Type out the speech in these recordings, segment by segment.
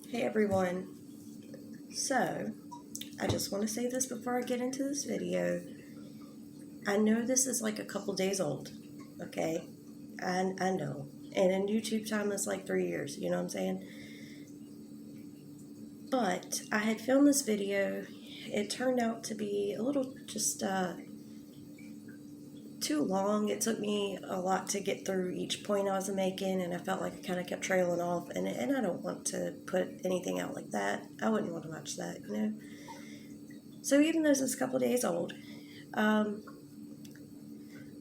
Hey everyone, so I just want to say this before I get into this video. I know this is like a couple days old, okay? I know. And in YouTube time it's like 3 years, you know what I'm saying? But I had filmed this video. It turned out to be a little just too long. It took me a lot to get through each point I was making, and I felt like I kind of kept trailing off. And I don't want to put anything out like that. I wouldn't want to watch that, you know? So even though it's a couple days old, I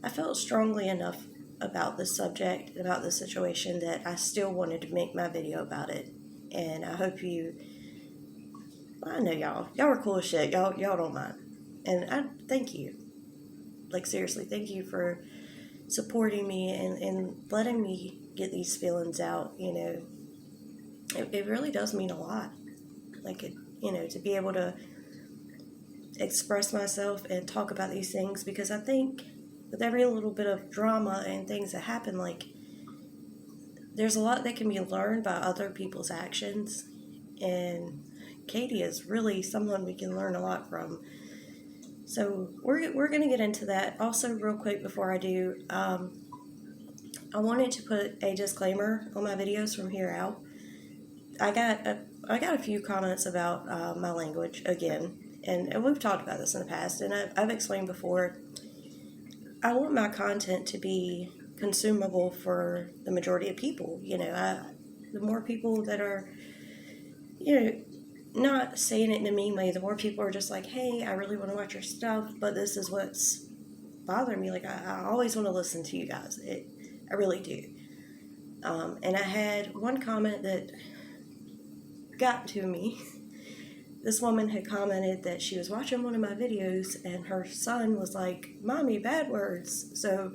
felt strongly enough about this subject, about this situation, that I still wanted to make my video about it. And I hope I know y'all are cool as shit. Y'all don't mind. And I thank you. Like, seriously, thank you for supporting me and letting me get these feelings out. You know, it really does mean a lot. Like, to be able to express myself and talk about these things, because I think with every little bit of drama and things that happen, like, there's a lot that can be learned by other people's actions, and Katie is really someone we can learn a lot from. So we're going to get into that. Also, real quick before I do, I wanted to put a disclaimer on my videos from here out. I got a few comments about my language again, and we've talked about this in the past, and I've explained before. I want my content to be consumable for the majority of people. The more people that are, not saying it in a mean way, the more people are just like, hey, I really want to watch your stuff, but this is what's bothering me. Like, I always want to listen to you guys. I really do. And I had one comment that got to me. This woman had commented that she was watching one of my videos and her son was like, "Mommy, bad words." So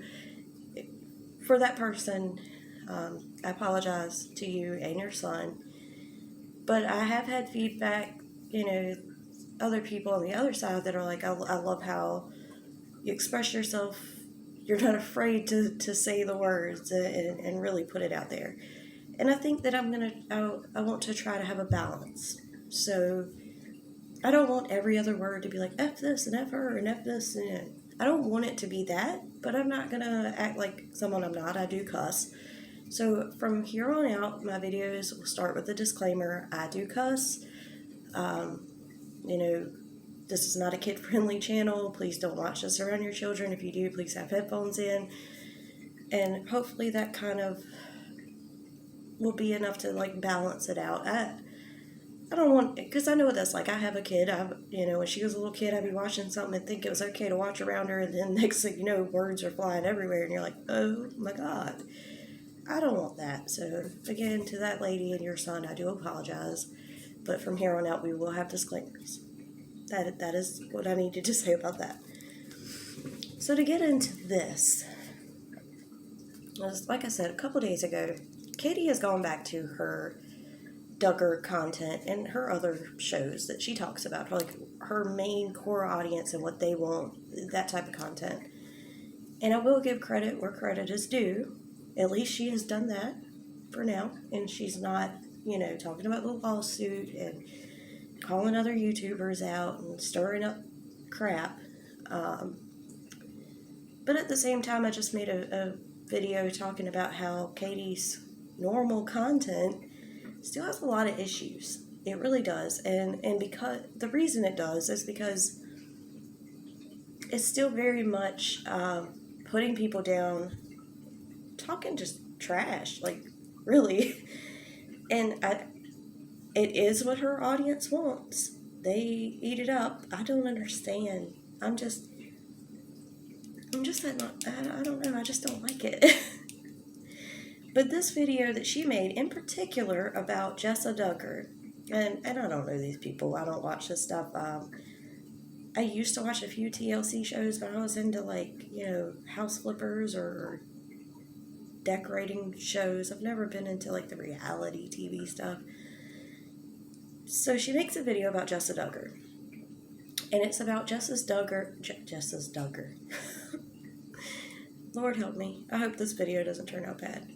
for that person, I apologize to you and your son. But I have had feedback, other people on the other side that are like, I love how you express yourself. You're not afraid to say the words and really put it out there. And I think that I want to try to have a balance. So I don't want every other word to be like F this and F her and F this. And I don't want it to be that, but I'm not going to act like someone I'm not. I do cuss. So from here on out, my videos will start with a disclaimer. I do cuss. This is not a kid-friendly channel. Please don't watch this around your children. If you do, please have headphones in. And hopefully that kind of will be enough to, like, balance it out. I don't want, because I know what that's like. I have a kid. When she was a little kid, I'd be watching something and think it was okay to watch around her, and then next thing you know, words are flying everywhere, and you're like, oh my God. I don't want that. So again, to that lady and your son, I do apologize. But from here on out, we will have disclaimers. That is what I needed to say about that. So to get into this, like I said, a couple days ago, Katie has gone back to her Duggar content and her other shows that she talks about, like her main core audience and what they want, that type of content. And I will give credit where credit is due. At least she has done that for now, and she's not, talking about the lawsuit and calling other YouTubers out and stirring up crap. But at the same time, I just made a video talking about how Katie's normal content still has a lot of issues. It really does. And because the reason it does is because it's still very much putting people down, talking just trash, like, really. And it is what her audience wants. They eat it up. I don't understand. I'm just I don't know. I just don't like it. But this video that she made in particular about Jessa Duggar, and I don't know these people. I don't watch this stuff. I used to watch a few TLC shows, but I was into, like, house flippers or decorating shows. I've never been into, like, the reality TV stuff. So she makes a video about Jessa Duggar. And it's about Jessa's Duggar. Lord help me. I hope this video doesn't turn out bad.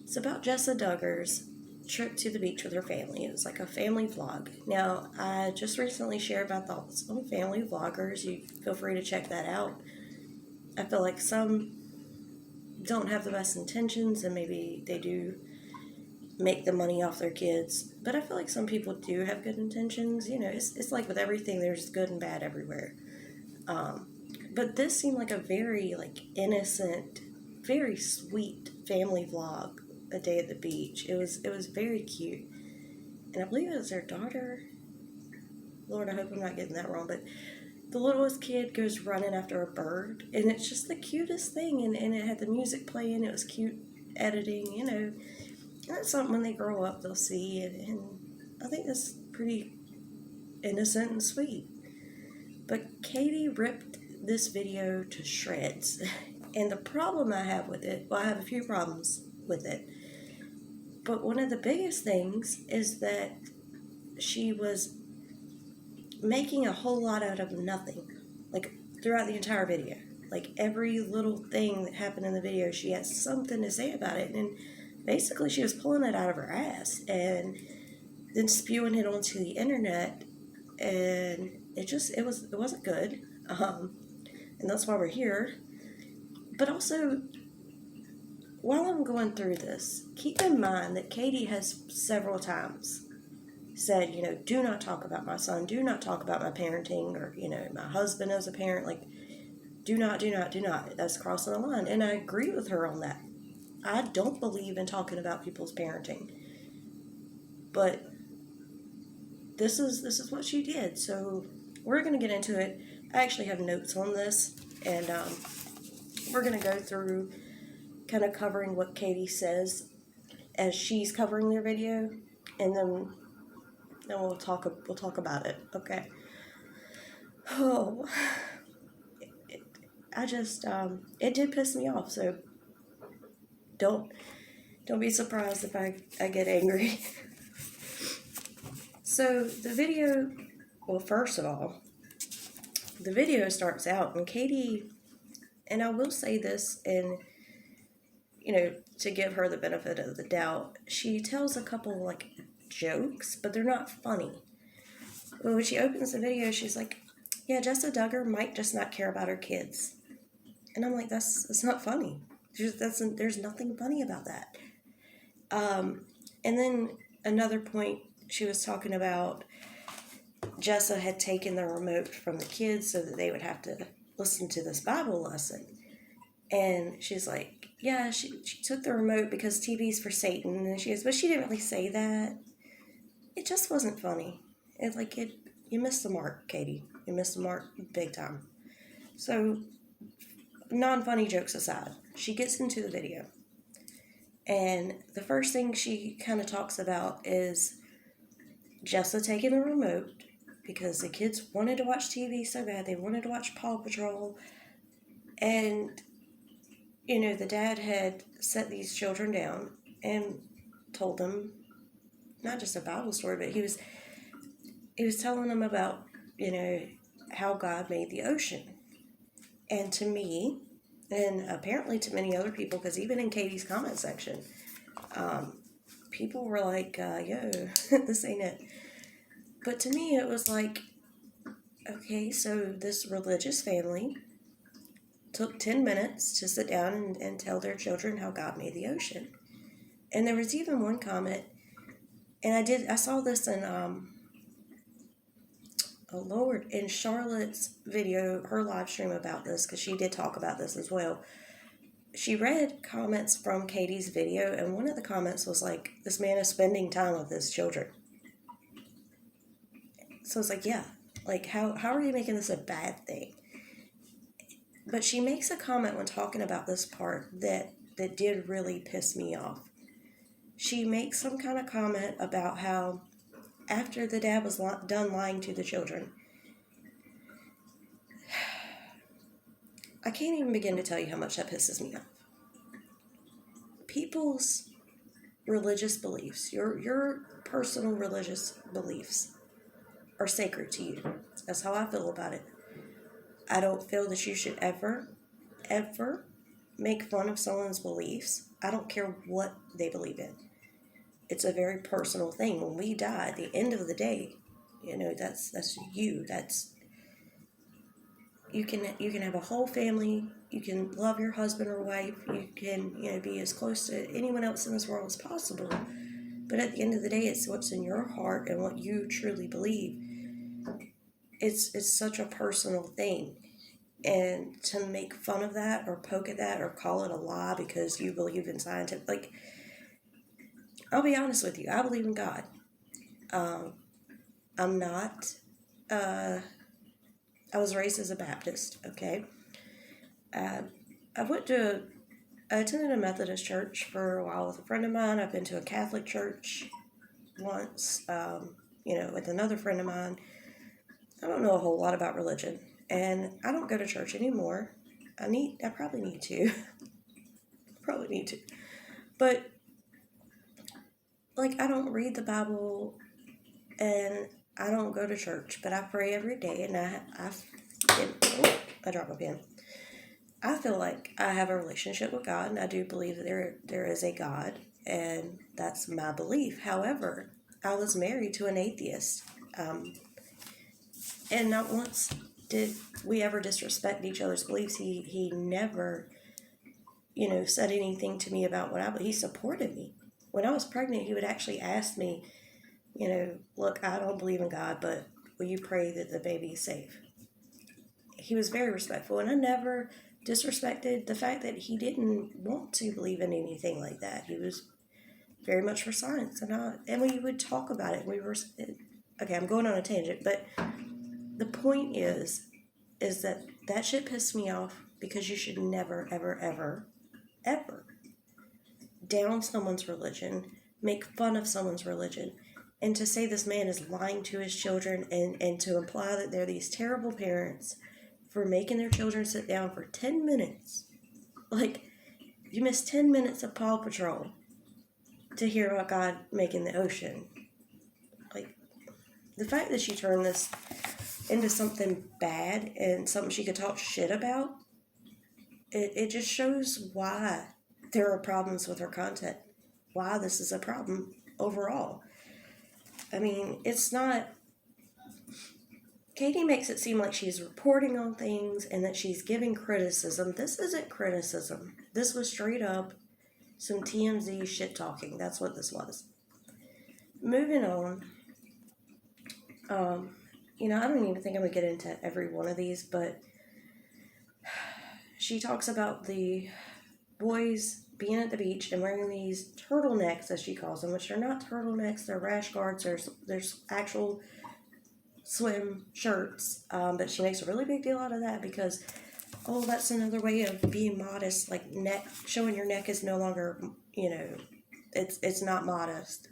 It's about Jessa Duggar's trip to the beach with her family. It was like a family vlog. Now, I just recently shared my thoughts on family vloggers. You feel free to check that out. I feel like some don't have the best intentions, and maybe they do make the money off their kids. But I feel like some people do have good intentions. You know, it's like with everything, there's good and bad everywhere. But this seemed like a very innocent, very sweet family vlog. A day at the beach. It was very cute, and I believe it was their daughter. Lord, I hope I'm not getting that wrong, but the littlest kid goes running after a bird, and it's just the cutest thing. And it had the music playing. It was cute editing, you know. And that's something when they grow up they'll see, and I think that's pretty innocent and sweet. But Katie ripped this video to shreds, and the problem I have with it, well, I have a few problems with it. But one of the biggest things is that she was making a whole lot out of nothing, throughout the entire video. Every little thing that happened in the video, she had something to say about it, and basically she was pulling it out of her ass and then spewing it onto the internet, and it wasn't good, and that's why we're here. But also, while I'm going through this, keep in mind that Katie has several times said, you know, do not talk about my son, do not talk about my parenting, or, you know, my husband as a parent, do not, that's crossing the line. And I agree with her on that. I don't believe in talking about people's parenting. But this is what she did, so we're going to get into it. I actually have notes on this, and we're going to go through kind of covering what Katie says as she's covering their video, and then we'll talk about it. Okay. Oh, it did piss me off. So don't be surprised if I get angry. So the video. Well, first of all, the video starts out, and Katie, and I will say this, and you know, to give her the benefit of the doubt, she tells a couple jokes, but they're not funny. But when she opens the video, she's like, yeah, Jessa Duggar might just not care about her kids. And I'm like, that's not funny. There's nothing funny about that. And then another point, she was talking about Jessa had taken the remote from the kids so that they would have to listen to this Bible lesson. And she's like, yeah, she took the remote because TV's for Satan. And she goes, but she didn't really say that. It just wasn't funny. You missed the mark, Katie. You missed the mark big time. So, non-funny jokes aside, she gets into the video. And the first thing she kind of talks about is Jessa taking the remote because the kids wanted to watch TV so bad. They wanted to watch Paw Patrol. And you know, the dad had set these children down and told them not just a Bible story, but he was telling them about, you know, how God made the ocean. And to me, and apparently to many other people, because even in Katie's comment section, people were like, yo, this ain't it. But to me, it was like, okay, so this religious family took 10 minutes to sit down and tell their children how God made the ocean. And there was even one comment, and I saw this in in Charlotte's video, her live stream about this, because she did talk about this as well. She read comments from Katie's video, and one of the comments was like, this man is spending time with his children. So it's like, yeah, how are you making this a bad thing? But she makes a comment when talking about this part that did really piss me off. She makes some kind of comment about how after the dad was done lying to the children, I can't even begin to tell you how much that pisses me off. People's religious beliefs, your personal religious beliefs are sacred to you. That's how I feel about it. I don't feel that you should ever make fun of someone's beliefs. I don't care what they believe in. It's a very personal thing. When we die, at the end of the day, that's you. You can have a whole family. You can love your husband or wife. You can be as close to anyone else in this world as possible. But at the end of the day, it's what's in your heart and what you truly believe. It's such a personal thing. And to make fun of that or poke at that or call it a lie because you believe in scientific, like, I'll be honest with you, I believe in God. I'm not, I was raised as a Baptist, okay? I attended a Methodist church for a while with a friend of mine. I've been to a Catholic church once, with another friend of mine. I don't know a whole lot about religion, and I don't go to church anymore. I probably need to. But, like, I don't read the Bible, and I don't go to church, but I pray every day, and I dropped my pen. I feel like I have a relationship with God, and I do believe that there is a God, and that's my belief. However, I was married to an atheist, and not once did we ever disrespect each other's beliefs. He never, said anything to me about he supported me. When I was pregnant, he would actually ask me, look, I don't believe in God, but will you pray that the baby is safe? He was very respectful, and I never disrespected the fact that he didn't want to believe in anything like that. He was very much for science, and we would talk about it. Okay, I'm going on a tangent, but the point is that shit pissed me off, because you should never, ever, ever, ever down someone's religion, make fun of someone's religion, and to say this man is lying to his children, and to imply that they're these terrible parents for making their children sit down for 10 minutes. Like, you missed 10 minutes of Paw Patrol to hear about God making the ocean. Like, the fact that she turned this into something bad and something she could talk shit about, it just shows why there are problems with her content. Why this is a problem overall. I mean, it's not... Katie makes it seem like she's reporting on things and that she's giving criticism. This isn't criticism. This was straight up some TMZ shit talking. That's what this was. Moving on. I don't even think I'm going to get into every one of these, but she talks about the boys being at the beach and wearing these turtlenecks, as she calls them, which are not turtlenecks, they're rash guards. There's actual swim shirts, but she makes a really big deal out of that because, that's another way of being modest. Like, showing your neck is no longer, it's not modest.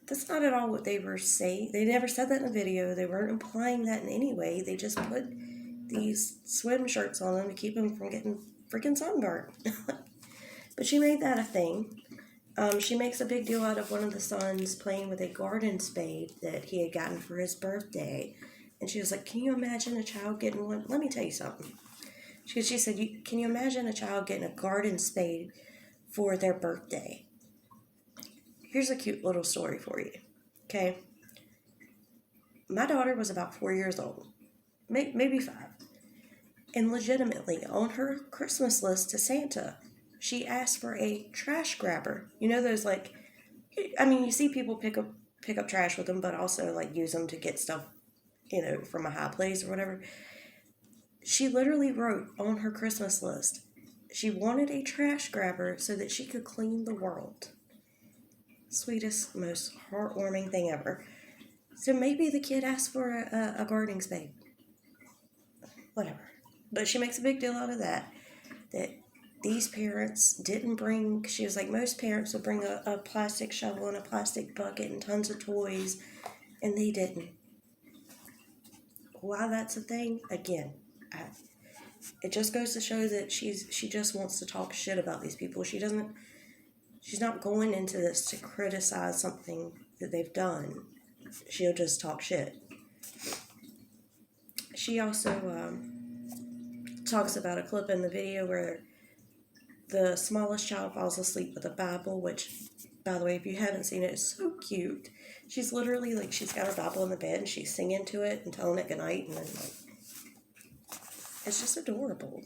That's not at all what they were saying. They never said that in the video. They weren't implying that in any way. They just put these swim shirts on them to keep them from getting freaking sunburned. But she made that a thing. She makes a big deal out of one of the sons playing with a garden spade that he had gotten for his birthday. And she was like, can you imagine a child getting one? Let me tell you something. She said, can you imagine a child getting a garden spade for their birthday? Here's a cute little story for you, okay? My daughter was about 4 years old, maybe 5. And legitimately, on her Christmas list to Santa, she asked for a trash grabber. You know those, like, you see people pick up trash with them, but also, like, use them to get stuff, from a high place or whatever. She literally wrote on her Christmas list, she wanted a trash grabber so that she could clean the world. Sweetest, most heartwarming thing ever. So maybe the kid asked for a gardening spade. Whatever. But she makes a big deal out of that these parents didn't bring... She was like, most parents would bring a plastic shovel and a plastic bucket and tons of toys, and they didn't. Why that's a thing? Again, it just goes to show that she just wants to talk shit about these people. She's not going into this to criticize something that they've done. She'll just talk shit. She also talks about a clip in the video where the smallest child falls asleep with a Bible, which by the way, if you haven't seen it, it's so cute. She's literally like, she's got her Bible in the bed and she's singing to it and telling it goodnight, and then like, it's just adorable.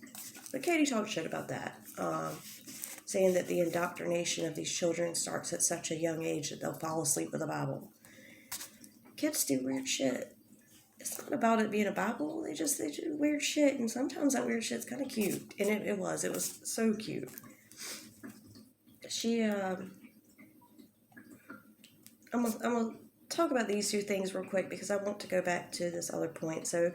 But Katie talked shit about that, saying that the indoctrination of these children starts at such a young age that they'll fall asleep with the Bible. Kids do weird shit. It's not about it being a Bible. They do weird shit, and sometimes that weird shit's kind of cute. And it was so cute. I'm gonna talk about these two things real quick because I want to go back to this other point. So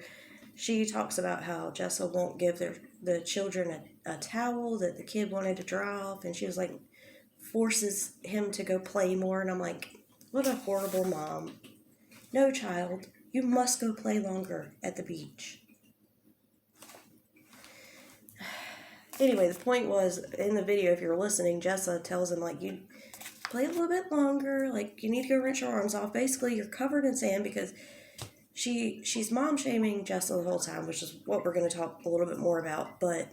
she talks about how Jessa won't give the children a towel that the kid wanted to dry off, and she was like, forces him to go play more, and I'm like, what a horrible mom. No, child, you must go play longer at the beach. Anyway, the point was, in the video, if you're listening, Jessa tells him, like, you play a little bit longer, like, you need to go rinse your arms off. Basically, you're covered in sand because she's mom-shaming Jessa the whole time, which is what we're going to talk a little bit more about. But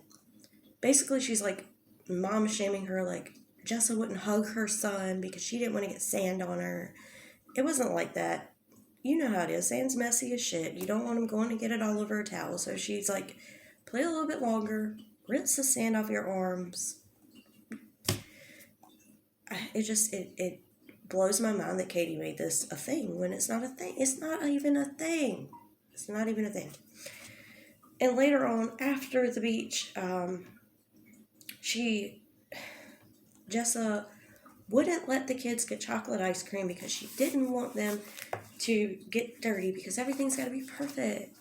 basically, she's, like, mom-shaming her, like, Jessa wouldn't hug her son because she didn't want to get sand on her. It wasn't like that. You know how it is. Sand's messy as shit. You don't want him going to get it all over a towel. So she's like, play a little bit longer. Rinse the sand off your arms. It blows my mind that Katie made this a thing when it's not a thing. It's not even a thing. It's not even a thing. And later on, after the beach, Jessa wouldn't let the kids get chocolate ice cream because she didn't want them to get dirty because everything's got to be perfect.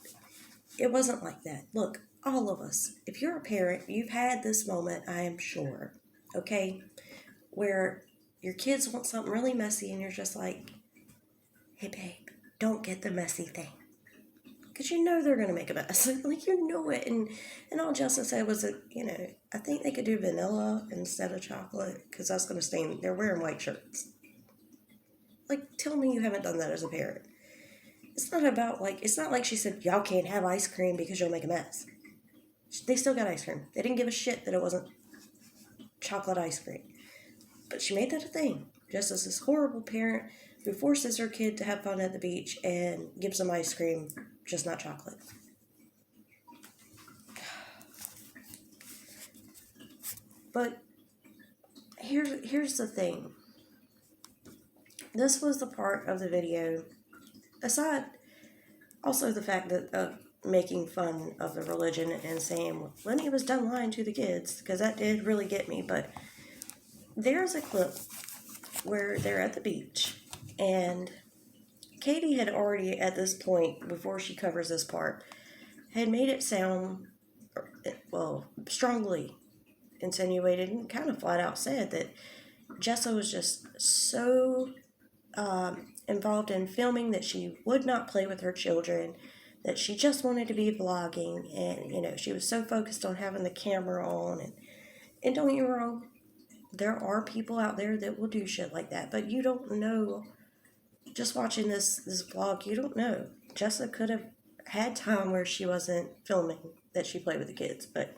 It wasn't like that. Look, all of us, if you're a parent, you've had this moment, I am sure, okay, where your kids want something really messy and you're just like, hey, babe, don't get the messy thing. Because you know they're going to make a mess. Like, you know it. And all Jessa said was that, I think they could do vanilla instead of chocolate because that's going to stain. They're wearing white shirts. Like, tell me you haven't done that as a parent. It's not like she said, y'all can't have ice cream because you'll make a mess. They still got ice cream. They didn't give a shit that it wasn't chocolate ice cream. But she made that a thing. Just as this horrible parent who forces her kid to have fun at the beach and gives them ice cream, just not chocolate. But here's the thing. This was the part of the video, aside also the fact that making fun of the religion and saying when he was done lying to the kids, because that did really get me. But there's a clip where they're at the beach, and Katie had already, at this point, before she covers this part, had made it sound, well, strongly insinuated and kind of flat out said that Jessa was just so involved in filming that she would not play with her children, that she just wanted to be vlogging, and, she was so focused on having the camera on. And don't get me wrong, there are people out there that will do shit like that, but you don't know. Just watching this vlog, you don't know. Jessa could have had time where she wasn't filming that she played with the kids, but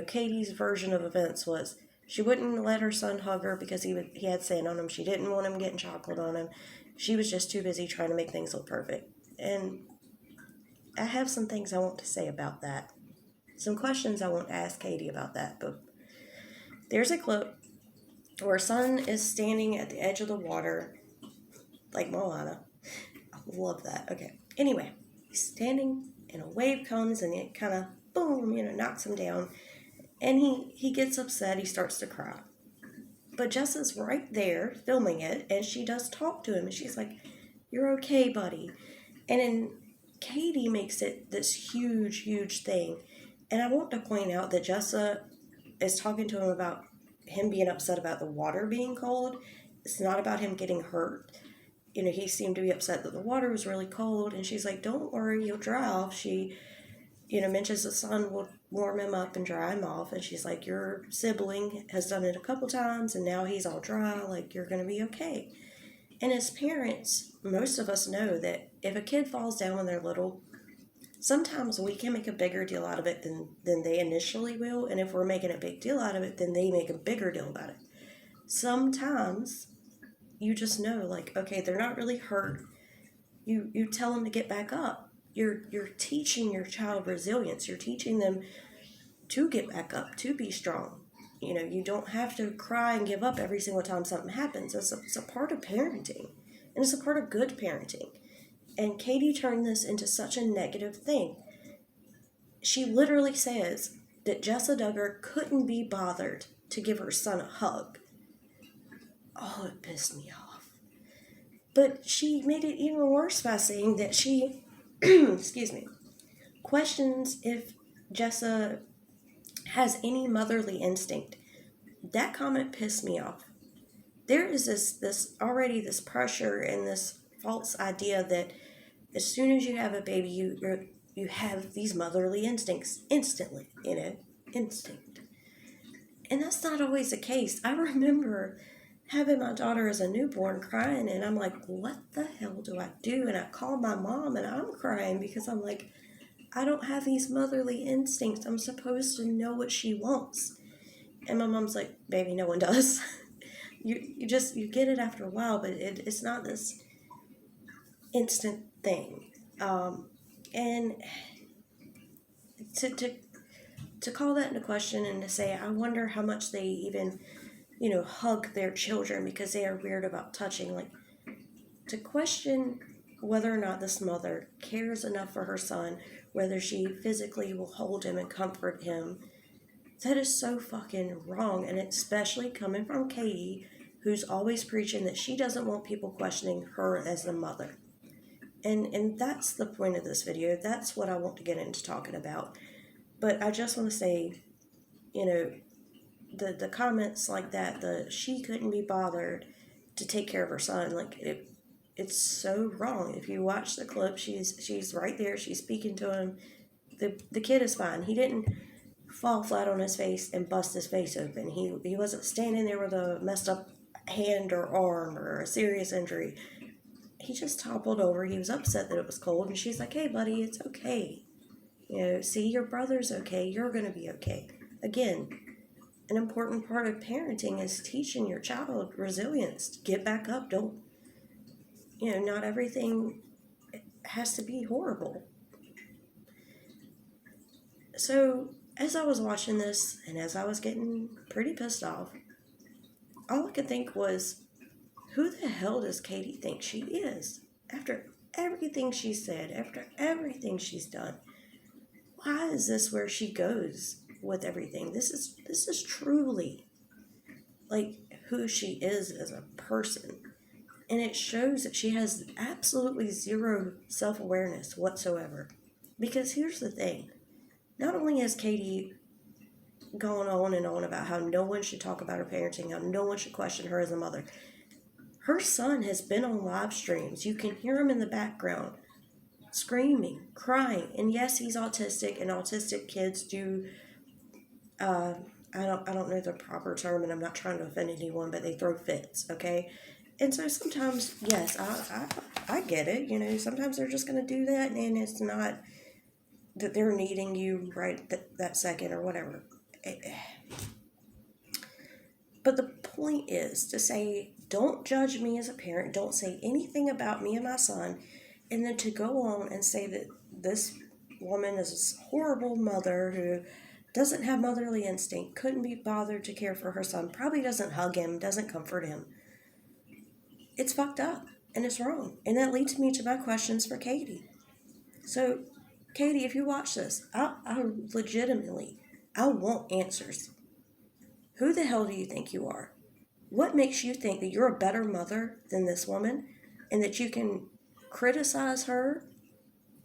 Katie's version of events was she wouldn't let her son hug her because he had sand on him. She didn't want him getting chocolate on him. She was just too busy trying to make things look perfect. And I have some things I want to say about that. Some questions I want to ask Katie about that. But there's a clip where her son is standing at the edge of the water, like Moana. I love that. Okay. Anyway, he's standing and a wave comes and it kind of, boom, knocks him down. And he gets upset. He starts to cry. But Jessa's right there filming it, and she does talk to him. And she's like, you're okay, buddy. And then Katie makes it this huge, huge thing. And I want to point out that Jessa is talking to him about him being upset about the water being cold. It's not about him getting hurt. He seemed to be upset that the water was really cold. And she's like, don't worry, you'll dry off. She mentions the sun will warm him up and dry him off. And she's like, your sibling has done it a couple times and now he's all dry. Like, you're going to be okay. And as parents, most of us know that if a kid falls down when they're little, sometimes we can make a bigger deal out of it than they initially will. And if we're making a big deal out of it, then they make a bigger deal about it. Sometimes you just know, like, okay, they're not really hurt. You tell them to get back up. You're teaching your child resilience. You're teaching them to get back up, to be strong. You know, you don't have to cry and give up every single time something happens. It's a part of parenting, and it's a part of good parenting. And Katie turned this into such a negative thing. She literally says that Jessa Duggar couldn't be bothered to give her son a hug. Oh, it pissed me off. But she made it even worse by saying that she, excuse me, questions if Jessa has any motherly instinct. That comment pissed me off. There is this already this pressure and this false idea that as soon as you have a baby, you have these motherly instincts instantly, instinct. And that's not always the case. I remember having my daughter as a newborn crying, and I'm like, what the hell do I do? And I call my mom, and I'm crying because I'm like, I don't have these motherly instincts. I'm supposed to know what she wants. And my mom's like, baby, no one does. you get it after a while, but it's not this instant thing. And to call that into question and to say, I wonder how much they even, hug their children because they are weird about touching. Like, to question whether or not this mother cares enough for her son, whether she physically will hold him and comfort him, that is so fucking wrong. And especially coming from Katie, who's always preaching that she doesn't want people questioning her as a mother. And that's the point of this video. That's what I want to get into talking about. But I just want to say, the comments like that, she couldn't be bothered to take care of her son, like, it's so wrong. If you watch the clip, she's right there, she's speaking to him. The kid is fine. He didn't fall flat on his face and bust his face open. He wasn't standing there with a messed up hand or arm or a serious injury. He just toppled over. He was upset that it was cold, and she's like, hey buddy, it's okay. See, your brother's okay. You're going to be okay. Again, an important part of parenting is teaching your child resilience. Get back up. Don't, not everything has to be horrible. So, as I was watching this, and as I was getting pretty pissed off, all I could think was, who the hell does Katie think she is? After everything she said, after everything she's done, why is this where she goes with everything? This is truly like who she is as a person. And it shows that she has absolutely zero self-awareness whatsoever. Because here's the thing. Not only has Katie gone on and on about how no one should talk about her parenting, how no one should question her as a mother, her son has been on live streams. You can hear him in the background screaming, crying. And yes, he's autistic, and autistic kids do, I don't know the proper term, and I'm not trying to offend anyone, but they throw fits, okay? And so sometimes, yes, I get it. Sometimes they're just going to do that, and it's not that they're needing you right that second or whatever. But the point is to say, don't judge me as a parent. Don't say anything about me and my son. And then to go on and say that this woman is this horrible mother who doesn't have motherly instinct, couldn't be bothered to care for her son, probably doesn't hug him, doesn't comfort him. It's fucked up, and it's wrong. And that leads me to my questions for Katie. So, Katie, if you watch this, I legitimately, I want answers. Who the hell do you think you are? What makes you think that you're a better mother than this woman, and that you can criticize her,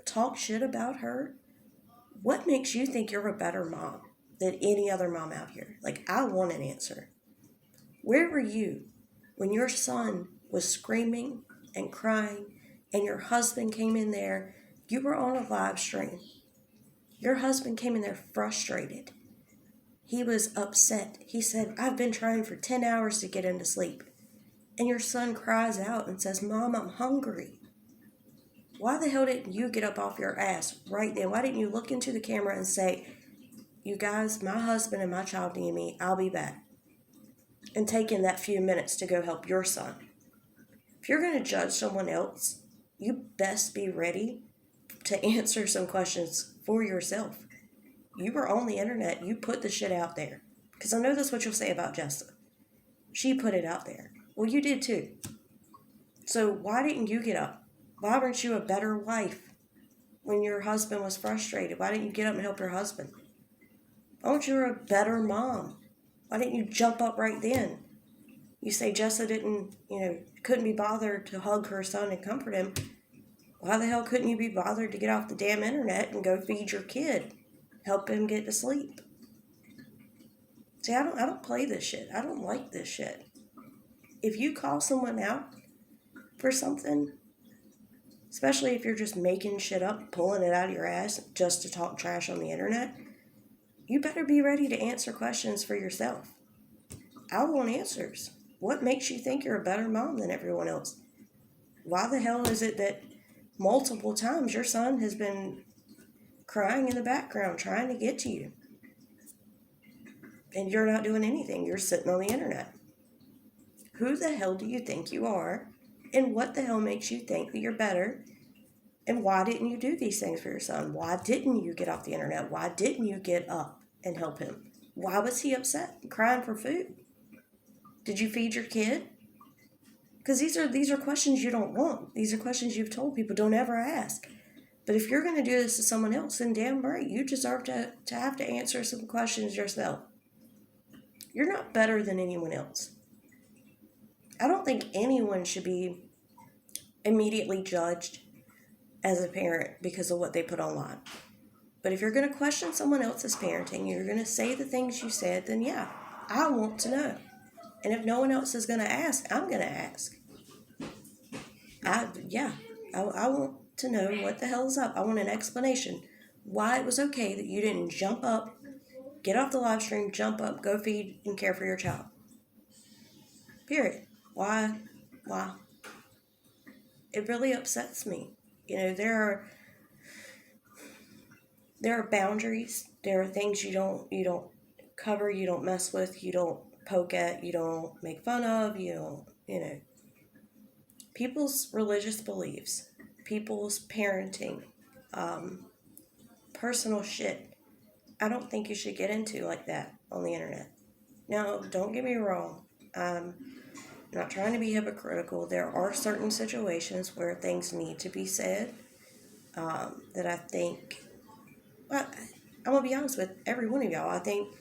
talk shit about her? What makes you think you're a better mom than any other mom out here? Like, I want an answer. Where were you when your son was screaming and crying and your husband came in there? You were on a live stream. Your husband came in there frustrated. He was upset. He said, I've been trying for 10 hours to get him to sleep. And your son cries out and says, Mom, I'm hungry. Why the hell didn't you get up off your ass right then? Why didn't you look into the camera and say, you guys, my husband and my child need me. I'll be back. And take in that few minutes to go help your son. If you're going to judge someone else, you best be ready to answer some questions for yourself. You were on the internet. You put the shit out there. Because I know that's what you'll say about Jessa. She put it out there. Well, you did too. So why didn't you get up? Why weren't you a better wife when your husband was frustrated? Why didn't you get up and help your husband? Why weren't you a better mom? Why didn't you jump up right then? You say Jessa couldn't be bothered to hug her son and comfort him. Why the hell couldn't you be bothered to get off the damn internet and go feed your kid? Help him get to sleep? See, I don't play this shit. I don't like this shit. If you call someone out for something, especially if you're just making shit up, pulling it out of your ass just to talk trash on the internet, you better be ready to answer questions for yourself. I want answers. What makes you think you're a better mom than everyone else? Why the hell is it that multiple times your son has been crying in the background trying to get to you? And you're not doing anything. You're sitting on the internet. Who the hell do you think you are? And what the hell makes you think that you're better? And why didn't you do these things for your son? Why didn't you get off the internet? Why didn't you get up and help him? Why was he upset and crying for food? Did you feed your kid? Because these are questions you don't want. These are questions you've told people don't ever ask. But if you're going to do this to someone else, then damn right, you deserve to have to answer some questions yourself. You're not better than anyone else. I don't think anyone should be immediately judged as a parent because of what they put online. But if you're going to question someone else's parenting, you're going to say the things you said, then yeah, I want to know. And if no one else is going to ask, I'm going to ask. I want to know what the hell is up. I want an explanation. Why it was okay that you didn't jump up, get off the live stream, jump up, go feed and care for your child. Period. Why? It really upsets me. There are boundaries. There are things you don't cover, you don't mess with, you don't poke at, you don't make fun of, people's religious beliefs, people's parenting, personal shit. I don't think you should get into like that on the internet. Now, don't get me wrong. I'm not trying to be hypocritical. There are certain situations where things need to be said that I think, well, I'm going to be honest with every one of y'all. I think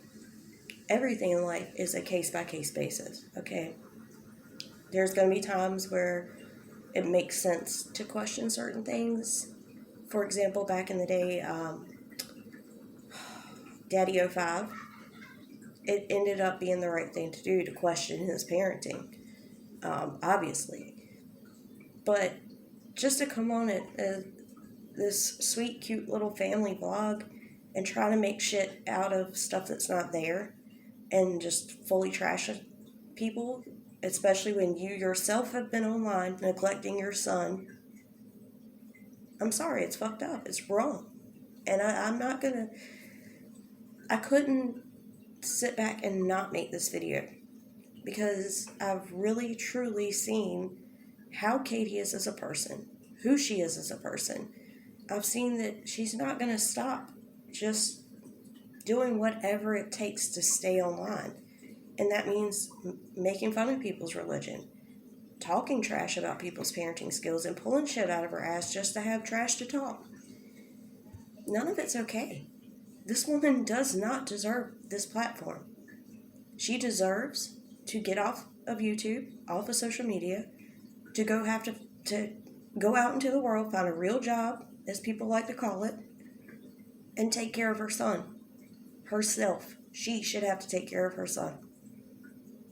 everything in life is a case-by-case basis, okay? There's going to be times where it makes sense to question certain things. For example, back in the day, Daddy 05, it ended up being the right thing to do to question his parenting, obviously. But just to come on this sweet, cute little family vlog and try to make shit out of stuff that's not there and just fully trash people, especially when you yourself have been online neglecting your son, I'm sorry, it's fucked up. It's wrong. And I couldn't sit back and not make this video because I've really, truly seen how Katie is as a person, who she is as a person. I've seen that she's not going to stop just doing whatever it takes to stay online. And that means making fun of people's religion, talking trash about people's parenting skills, and pulling shit out of her ass just to have trash to talk. None of it's okay. This woman does not deserve this platform. She deserves to get off of YouTube, off of social media, to go out into the world, find a real job, as people like to call it, and take care of her son. Herself. She should have to take care of her son.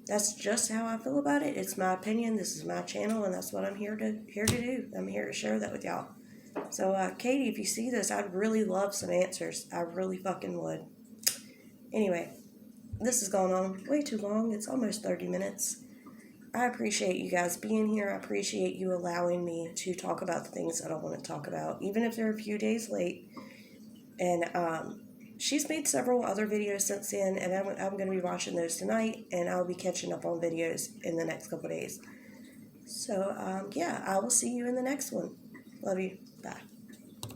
That's just how I feel about it. It's my opinion. This is my channel, and that's what I'm here to do. I'm here to share that with y'all. So, Katie, if you see this, I'd really love some answers. I really fucking would. Anyway, this has gone on way too long. It's almost 30 minutes. I appreciate you guys being here. I appreciate you allowing me to talk about the things that I want to talk about, even if they're a few days late. And she's made several other videos since then, and I'm going to be watching those tonight, and I'll be catching up on videos in the next couple days. So, yeah, I will see you in the next one. Love you. Bye.